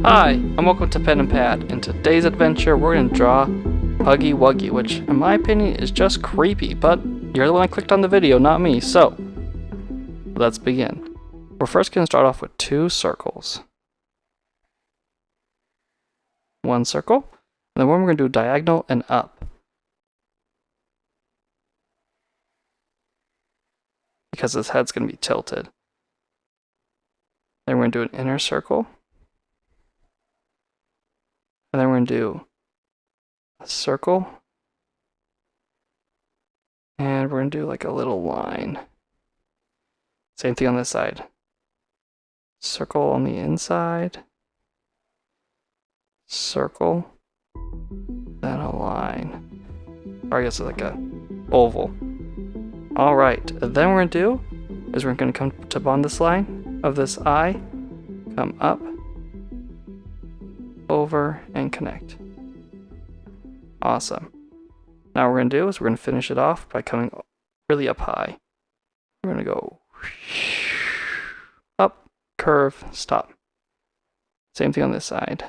Hi, and welcome to Pen and Pad. In today's adventure, we're going to draw Huggy Wuggy, which, in my opinion, is just creepy, but you're the one that clicked on the video, not me, so let's begin. We're first going to start off with 2 circles. 1 circle, and then we're going to do diagonal and up. Because his head's going to be tilted. Then we're going to do an inner circle. And then we're going to do a circle. And we're going to do like a little line. Same thing on this side. Circle on the inside. Circle. Then a line. Or I guess it's like a oval. Alright, then we're going to do is we're going to come to on this line of this eye. Come up. Over and connect. Awesome. Now what we're going to do is we're going to finish it off by coming really up high. We're going to go up, curve, stop. Same thing on this side.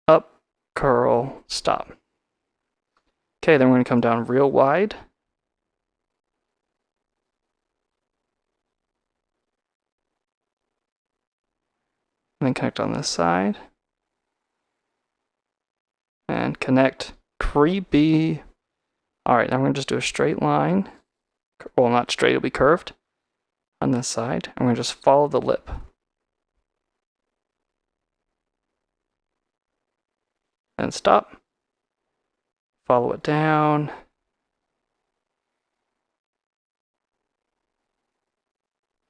Up, curl, stop. Okay, then we're going to come down real wide. And then connect on this side. And connect. Creepy. Alright, now we're going to just do a straight line. Well, not straight, it'll be curved. On this side. And we're going to just follow the lip. And stop. Follow it down.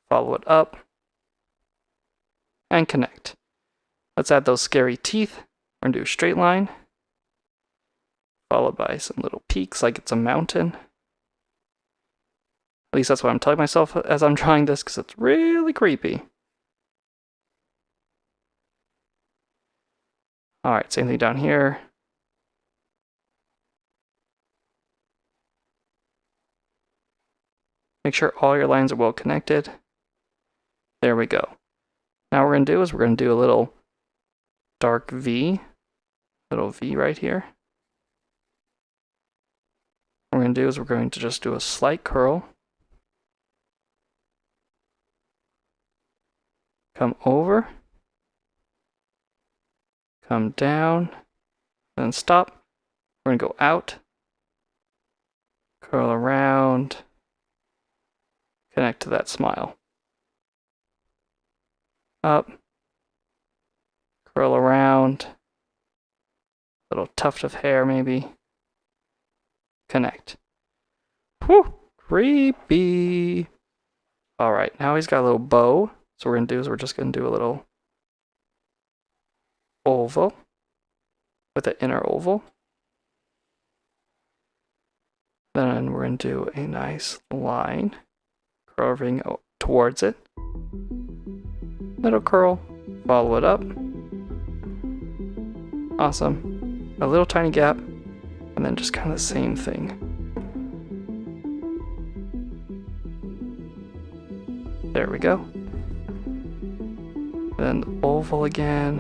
Follow it up. And connect. Let's add those scary teeth. We're going to do a straight line. Followed by some little peaks like it's a mountain. At least that's what I'm telling myself as I'm drawing this because it's really creepy. Alright, same thing down here. Make sure all your lines are well connected. There we go. Now what we're going to do is we're going to do a little dark V. Little V right here. What we're going to do is we're going to just do a slight curl. Come over. Come down. Then stop. We're going to go out. Curl around. Connect to that smile. Up. Curl around. Little tuft of hair maybe. Connect. Whew! Creepy! Alright, now he's got a little bow. So what we're going to do is we're just going to do a little oval with an inner oval. Then we're going to do a nice line curving towards it. Little curl, follow it up. Awesome. A little tiny gap, and then just kind of the same thing. There we go. Then the oval again.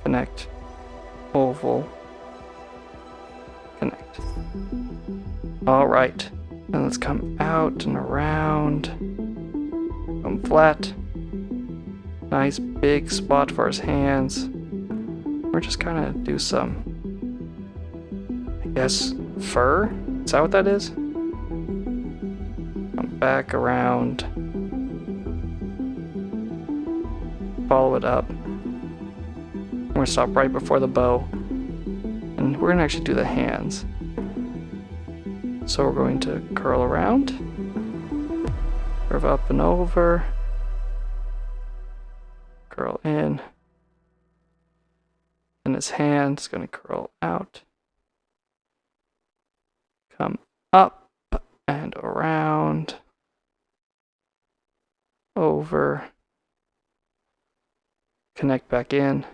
Connect. Oval. Connect. Alright. Then let's come out and around. Come flat. Nice big spot for his hands. We're just kind of do some, I guess, fur? Is that what that is? Come back around. Follow it up. We're going to stop right before the bow. And we're going to actually do the hands. So we're going to curl around. Curve up and over. Curl in. And his hand is going to curl out. Come up and around. Over. Connect back in.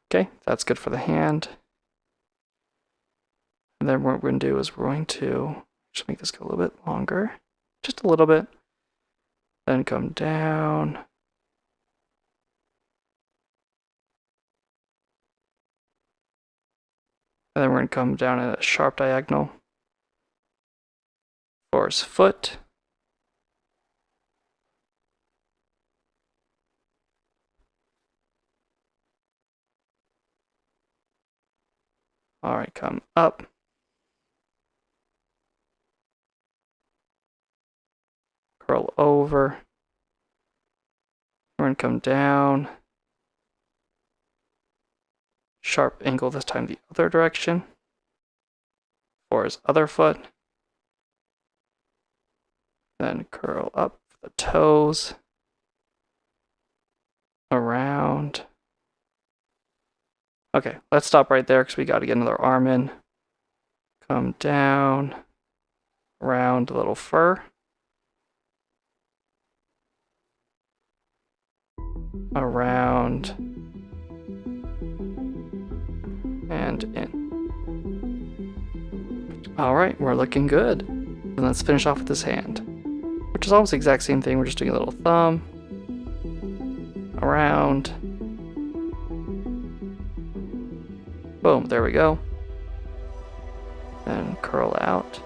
Okay, that's good for the hand. And then what we're going to do is we're going to just make this go a little bit longer. Just a little bit. Then come down. And then we're going to come down at a sharp diagonal for his foot. Alright, come up. Curl over. We're going to come down. Sharp angle this time the other direction for his other foot. Then curl up the toes. Around. Okay, let's stop right there because we got to get another arm in. Come down. Around a little fur. Around. And in. Alright, we're looking good. And let's finish off with this hand, which is almost the exact same thing. We're just doing a little thumb. Around. Boom, there we go. Then curl out.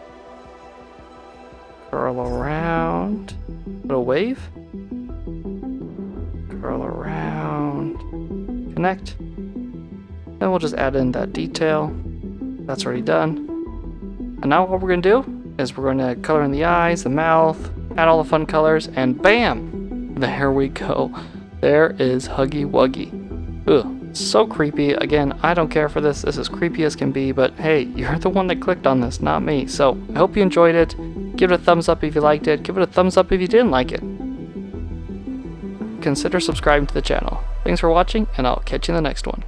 Curl around. Little wave. Curl around. Connect. Then we'll just add in that detail. That's already done. And now what we're going to do is we're going to color in the eyes, the mouth, add all the fun colors, and bam! There we go. There is Huggy Wuggy. Ugh, so creepy. Again, I don't care for this. This is creepy as can be, but hey, you're the one that clicked on this, not me. So I hope you enjoyed it. Give it a thumbs up if you liked it. Give it a thumbs up if you didn't like it. Consider subscribing to the channel. Thanks for watching, and I'll catch you in the next one.